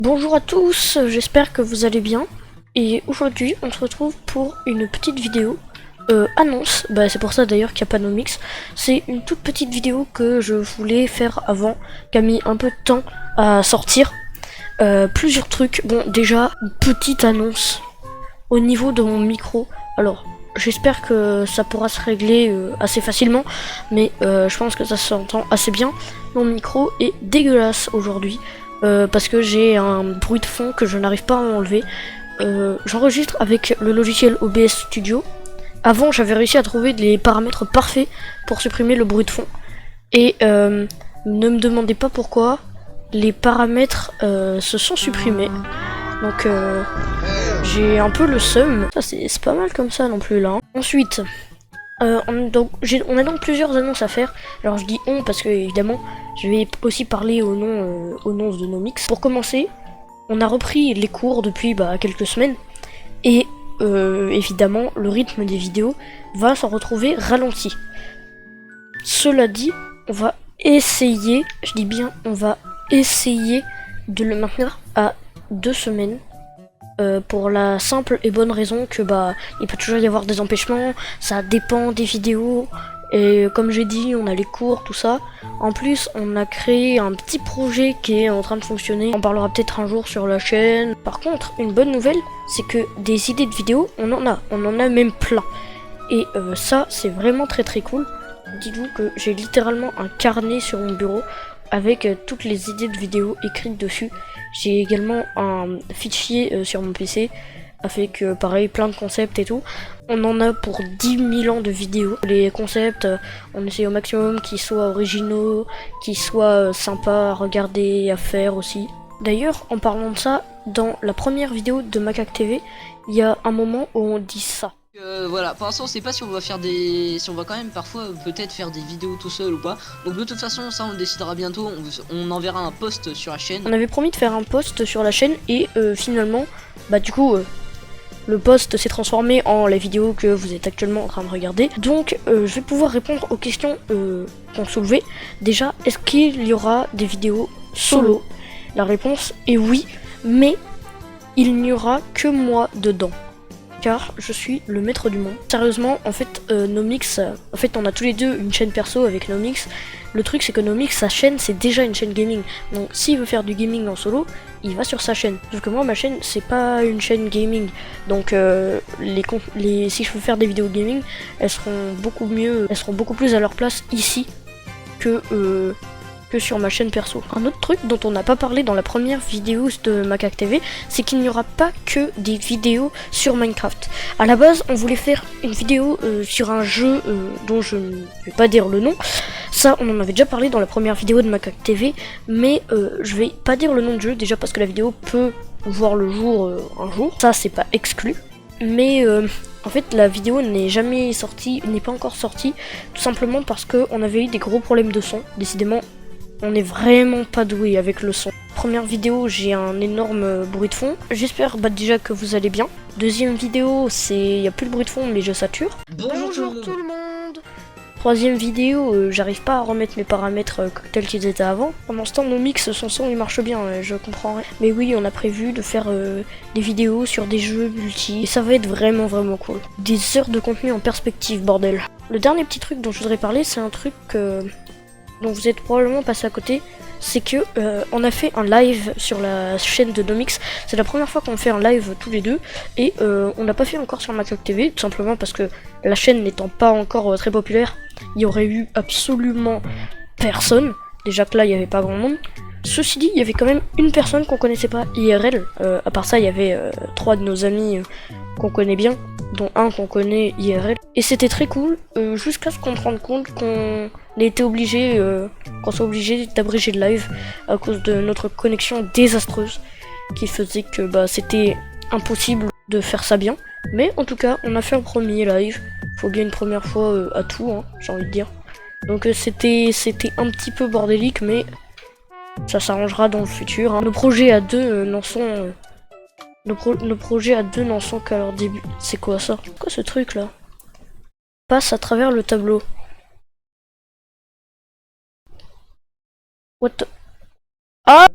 Bonjour à tous, j'espère que vous allez bien. Et aujourd'hui, on se retrouve pour une petite vidéo annonce. C'est pour ça d'ailleurs qu'il n'y a pas No Mix. C'est une toute petite vidéo que je voulais faire avant, qui a mis un peu de temps à sortir. Plusieurs trucs. Bon, déjà, une petite annonce au niveau de mon micro. Alors, j'espère que ça pourra se régler assez facilement, mais je pense que ça s'entend assez bien. Mon micro est dégueulasse aujourd'hui. Parce que j'ai un bruit de fond que je n'arrive pas à enlever. J'enregistre avec le logiciel OBS Studio. Avant, j'avais réussi à trouver les paramètres parfaits pour supprimer le bruit de fond. Et ne me demandez pas pourquoi les paramètres se sont supprimés. Donc j'ai un peu le seum. Ça c'est pas mal comme ça non plus là. Ensuite, on a donc plusieurs annonces à faire. Alors je dis on parce que évidemment je vais aussi parler au nom de No Mix. Pour commencer, on a repris les cours depuis quelques semaines et évidemment le rythme des vidéos va s'en retrouver ralenti. Cela dit, on va essayer, je dis bien on va essayer de le maintenir à 2 semaines. Pour la simple et bonne raison que il peut toujours y avoir des empêchements, ça dépend des vidéos, et comme j'ai dit, on a les cours, tout ça. En plus, on a créé un petit projet qui est en train de fonctionner, on parlera peut-être un jour sur la chaîne. Par contre, une bonne nouvelle, c'est que des idées de vidéos, on en a même plein. Et ça, c'est vraiment très très cool. Dites-vous que j'ai littéralement un carnet sur mon bureau avec toutes les idées de vidéos écrites dessus. J'ai également un fichier sur mon PC avec pareil plein de concepts et tout. On en a pour 10 000 ans de vidéos. Les concepts, on essaie au maximum qu'ils soient originaux, qu'ils soient sympas à regarder, à faire aussi. D'ailleurs, en parlant de ça, dans la première vidéo de Macaque TV, il y a un moment où on dit ça. Voilà, pour l'instant on sait pas si on va faire si on va quand même parfois peut-être faire des vidéos tout seul ou pas. Donc de toute façon ça on le décidera bientôt, on enverra un post sur la chaîne. On avait promis de faire un post sur la chaîne et finalement, du coup, le post s'est transformé en la vidéo que vous êtes actuellement en train de regarder. Donc je vais pouvoir répondre aux questions qu'on soulevait. Déjà, est-ce qu'il y aura des vidéos solo? La réponse est oui, mais il n'y aura que moi dedans. Car je suis le maître du monde. Sérieusement, en fait, No Mix, on a tous les deux une chaîne perso avec No Mix. Le truc, c'est que No Mix, sa chaîne, c'est déjà une chaîne gaming. Donc, s'il veut faire du gaming en solo, il va sur sa chaîne. Sauf que moi, ma chaîne, c'est pas une chaîne gaming. Donc, si je veux faire des vidéos gaming, elles seront beaucoup plus à leur place ici que sur ma chaîne perso. Un autre truc dont on n'a pas parlé dans la première vidéo de Macaque TV, c'est qu'il n'y aura pas que des vidéos sur Minecraft. À la base, on voulait faire une vidéo sur un jeu dont je ne vais pas dire le nom. Ça, on en avait déjà parlé dans la première vidéo de Macaque TV, mais je vais pas dire le nom de jeu, déjà parce que la vidéo peut voir le jour un jour. Ça, c'est pas exclu. Mais en fait, la vidéo n'est pas encore sortie, tout simplement parce qu'on avait eu des gros problèmes de son. Décidément, on n'est vraiment pas doué avec le son. Première vidéo, j'ai un énorme bruit de fond. J'espère déjà que vous allez bien. Deuxième vidéo, il n'y a plus de bruit de fond mais je sature. Bonjour tout le monde. Troisième vidéo, j'arrive pas à remettre mes paramètres tels qu'ils étaient avant. Pendant ce temps, No Mix, son son il marche bien, je comprends rien. Mais oui, on a prévu de faire des vidéos sur des jeux multi. Et ça va être vraiment cool. Des heures de contenu en perspective, bordel. Le dernier petit truc dont je voudrais parler, c'est un truc dont vous êtes probablement passé à côté, c'est que on a fait un live sur la chaîne de No Mix. C'est la première fois qu'on fait un live tous les deux et on l'a pas fait encore sur Macaque TV, tout simplement parce que la chaîne n'étant pas encore très populaire, il y aurait eu absolument personne. Déjà que là il y avait pas grand monde. Ceci dit, il y avait quand même une personne qu'on connaissait pas IRL. À part ça, il y avait 3 de nos amis qu'on connaît bien, dont un qu'on connaît IRL. Et c'était très cool, jusqu'à ce qu'on se rende compte qu'on soit obligé d'abréger le live à cause de notre connexion désastreuse, qui faisait que c'était impossible de faire ça bien. Mais en tout cas, on a fait un premier live. Faut bien une première fois à tout, hein, j'ai envie de dire. Donc c'était un petit peu bordélique, mais ça s'arrangera dans le futur, hein. Nos projets à deux n'en sont... Nos projets à deux n'en sont qu'à leur début. C'est quoi ça? Quoi ce truc là? Passe à travers le tableau. What the... Ah!